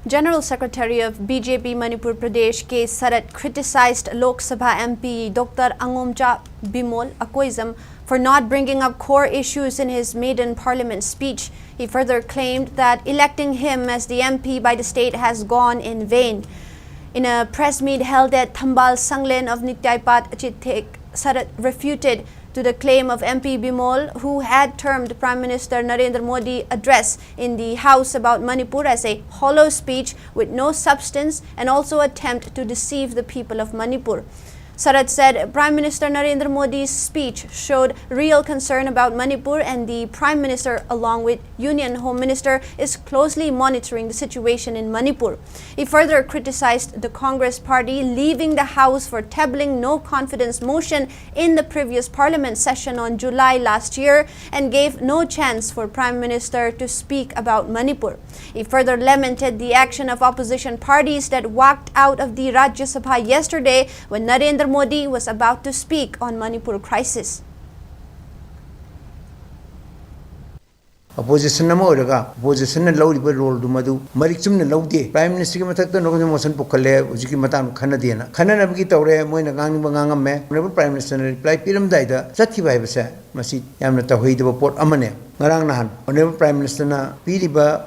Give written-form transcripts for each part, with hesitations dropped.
General Secretary of BJP Manipur Pradesh K. Sarat criticized Lok Sabha MP Dr. Angomcha Bimol Akoizam for not bringing up core issues in his maiden parliament speech. He further claimed that electing him as the MP by the state has gone in vain. In a press meet held at Thambal Sanglen of Nityaipat Chithek, Sarat refuted to the claim of MP Bimol, who had termed Prime Minister Narendra Modi address in the House about Manipur as a hollow speech with no substance and also attempt to deceive the people of Manipur. Sarat said Prime Minister Narendra Modi's speech showed real concern about Manipur, and the Prime Minister, along with Union Home Minister, is closely monitoring the situation in Manipur. He further criticized the Congress party leaving the House for tabling no confidence motion in the previous parliament session on July last year and gave no chance for Prime Minister to speak about Manipur. He further lamented the action of opposition parties that walked out of the Rajya Sabha yesterday when Narendra Modi was about to speak on Manipur crisis. Opposition opposition role dumadu marichum laude Prime Minister ki mathak no motion pokalle ujiki matang khana dena khana nabgi tawre moina ngang ngam me Prime Minister reply piram daida chathi bai basa masi yamna tawhid ba port amane ngarang nahan Honorable Prime Minister na piriba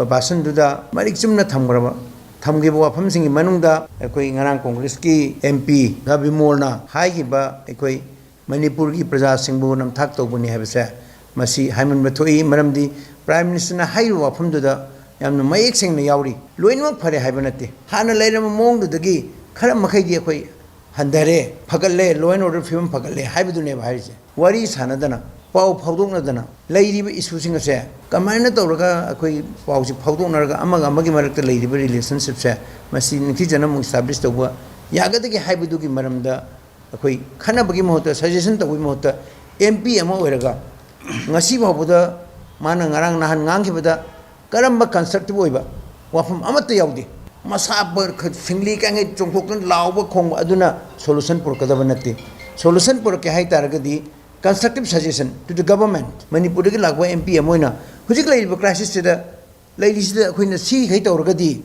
basan duda marichum na thamgraba thamge bo afam singi manungda ekoi ngarang Congress ki MP Bimol na haigiba ekoi Manipur ki praja singbu nam thak tobuni habasa masi haiman bathoi maramdi Prime Minister na hairu wafam duda yamna mayek sing na yauri loinmak phare haibanate hana leirama mong dudagi khara makhai gi ekoi handare phagalle loin order film phagalle haibudune bhaise wari sanadana pau phawdoknadana leiriba issue sing ase kamaina tawraga ekoi pau si phawdoknaraga amaga amagi marakta leiriba relationship se masi ningthi jana mu establish tawba yagadagi haibudugi maramda ekoi khanabagi mohota suggestion tawui mohota MP ama oiraga ngasi bawda mana ngarang nahan ngangkhibada karamba constructive oiba wafam amata yaudi masa bar fingli kange chongthokn lawba khong aduna solution purkadaba natte solution purke hai taragadi constructive suggestion to the government Manipur ki lagwa MP amoina hujik laiba crisis da lairisi khoina si khai tawragadi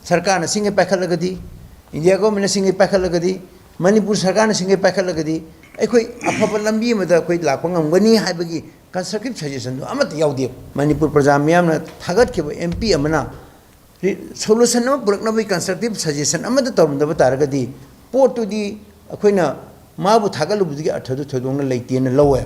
sarkar na singe pakhalagadi India government na singe pakhalagadi Manipur sarkar na singe pakhalagadi ekoi afaba lambi mada koi lakpa ngamgani haibagi constructive suggestion do amat yaudi Manipur praja miyam na thagat ke MP amana solution no purakna bai constructive suggestion amada tawmda bataragadi pot to di akoina mabu thagalu budigi athadu thodongna leitena lowe